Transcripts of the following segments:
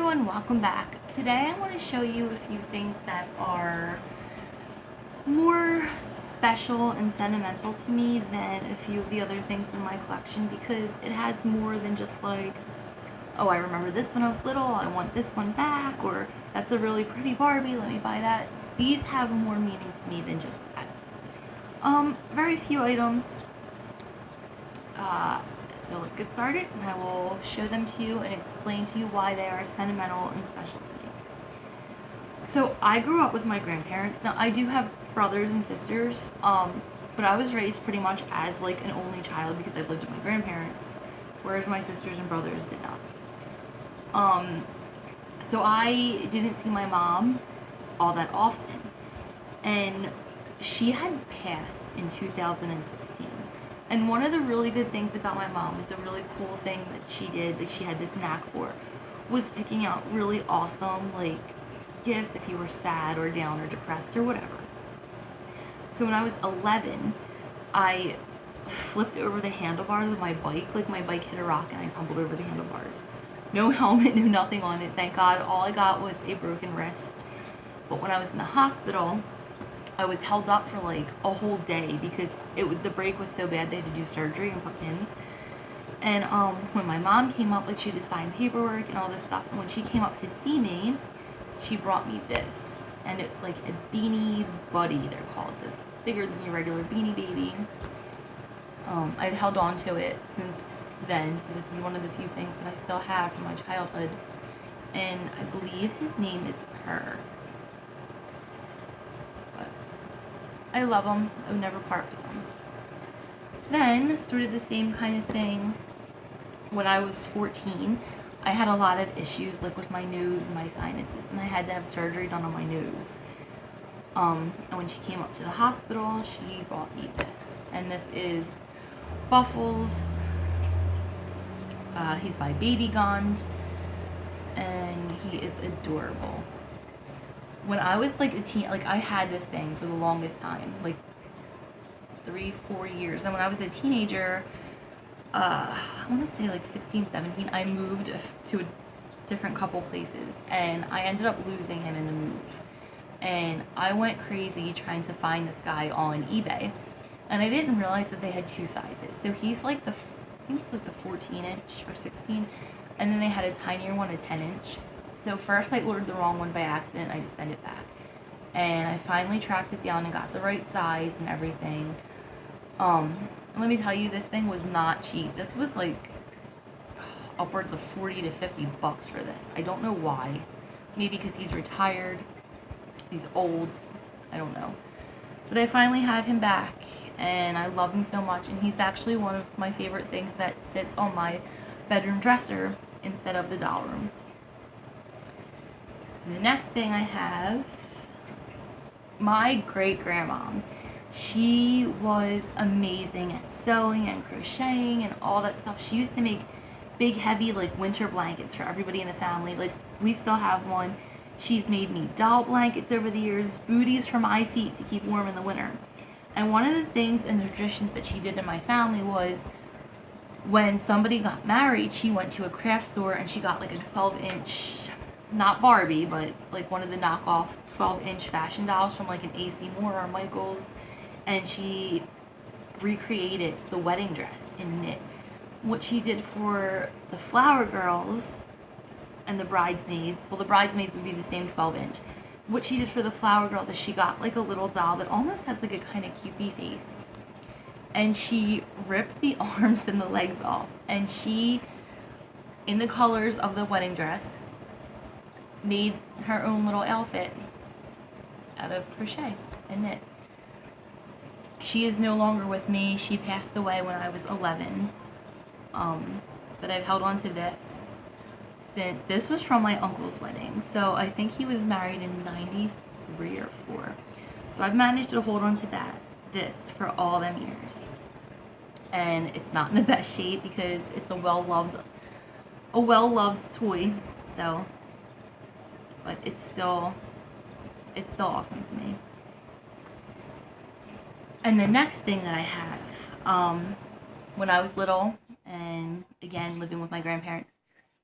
everyone, welcome back. Today I want to show you a few things that are more special and sentimental to me than a few of the other things in my collection because it has more than just like, oh, I remember this when I was little, I want this one back, or that's a really pretty Barbie, let me buy that. These have more meaning to me than just that. Very few items. So let's get started and I will show them to you and explain to you why they are sentimental and special to me. So I grew up with my grandparents. Now I do have brothers and sisters, but I was raised pretty much as like an only child because I lived with my grandparents, whereas my sisters and brothers did not. So I didn't see my mom all that often, and she had passed in 2016. And one of the really good things about my mom, like the really cool thing that she did, like she had this knack for, was picking out really awesome, like, gifts if you were sad or down or depressed or whatever. So when I was 11, I flipped over the handlebars of my bike. Like, my bike hit a rock and I tumbled over the handlebars. No helmet, no nothing on it, thank God. All I got was a broken wrist. But when I was in the hospital, I was held up for like a whole day because the break was so bad they had to do surgery and put pins. And when my mom came up, like she had to sign paperwork and all this stuff. And when she came up to see me, she brought me this, and it's like a beanie buddy. They're called. So it's bigger than your regular beanie baby. I've held on to it since then. So this is one of the few things that I still have from my childhood. And I believe his name is Per. I love them. I would never part with them. Then, sort of the same kind of thing, when I was 14, I had a lot of issues like with my nose and my sinuses, and I had to have surgery done on my nose. And when she came up to the hospital, she brought me this. And this is Puffles. He's by Baby Gond, and he is adorable. When I was like a teen, like I had this thing for the longest time, like 3-4 years. And when I was a teenager, I want to say like 16, 17, I moved to a different couple places, and I ended up losing him in the move. And I went crazy trying to find this guy on eBay, and I didn't realize that they had two sizes. So he's like I think it's like the 14 inch or 16, and then they had a tinier one, a 10 inch. So first I ordered the wrong one by accident, I just sent it back. And I finally tracked it down and got the right size and everything. Let me tell you, this thing was not cheap. This was like upwards of 40 to 50 bucks for this. I don't know why. Maybe because he's retired, he's old, I don't know. But I finally have him back, and I love him so much, and he's actually one of my favorite things that sits on my bedroom dresser instead of the doll room. The next thing I have, my great-grandma. She was amazing at sewing and crocheting and all that stuff. She used to make big, heavy, like, winter blankets for everybody in the family. Like, we still have one. She's made me doll blankets over the years, booties for my feet to keep warm in the winter. And one of the things and the traditions that she did in my family was when somebody got married, she went to a craft store and she got like a 12-inch, not Barbie, but like one of the knockoff 12-inch fashion dolls from like an AC Moore or Michaels, and she recreated the wedding dress in knit. What she did for the flower girls and the bridesmaids, well, the bridesmaids would be the same 12-inch. What she did for the flower girls is she got like a little doll that almost has like a kind of cupid face, and she ripped the arms and the legs off, and she, in the colors of the wedding dress, made her own little outfit out of crochet and knit. She is no longer with me. She passed away when I was 11. But I've held on to this since. This was from my uncle's wedding. So I think he was married in 93 or 4. So I've managed to hold on to this for all them years. And it's not in the best shape because it's a well-loved toy. So, but it's still awesome to me. And the next thing that I have, when I was little, and again living with my grandparents,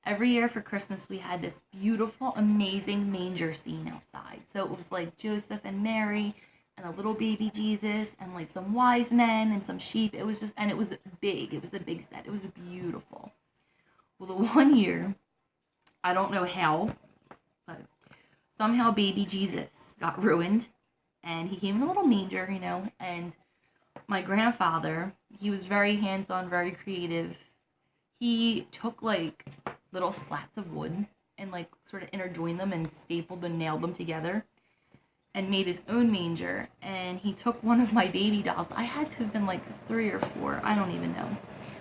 every year for Christmas we had this beautiful, amazing manger scene outside. So it was like Joseph and Mary and a little baby Jesus and like some wise men and some sheep. It was just, and it was big. It was a big set. It was beautiful. Well, the one year, I don't know how, but somehow baby Jesus got ruined, and he came in a little manger, you know, and my grandfather, he was very hands-on, very creative. He took like little slats of wood and like sort of interjoined them and stapled and nailed them together and made his own manger. And he took one of my baby dolls. I had to have been like 3 or 4, I don't even know.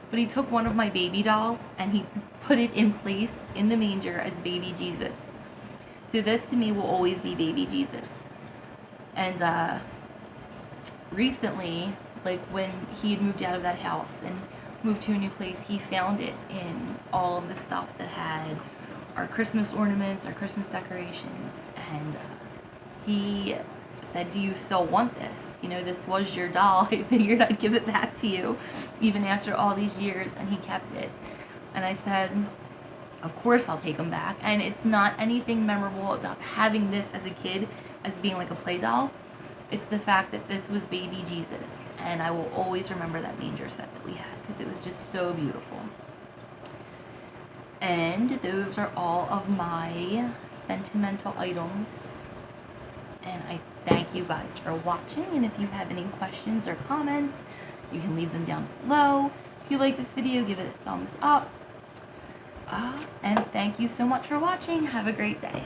But he took one of my baby dolls and he put it in place in the manger as baby Jesus. So this to me will always be baby Jesus. And recently, like when he had moved out of that house and moved to a new place, he found it in all of the stuff that had our Christmas ornaments, our Christmas decorations, and he said, "Do you still want this? You know, this was your doll. I figured I'd give it back to you, even after all these years," and he kept it. And I said, "Of course I'll take them back." And it's not anything memorable about having this as a kid as being like a play doll. It's the fact that this was baby Jesus, and I will always remember that manger set that we had because it was just so beautiful. And those are all of my sentimental items, and I thank you guys for watching. And if you have any questions or comments, you can leave them down below. If you like this video, give it a thumbs up. And thank you so much for watching. Have a great day.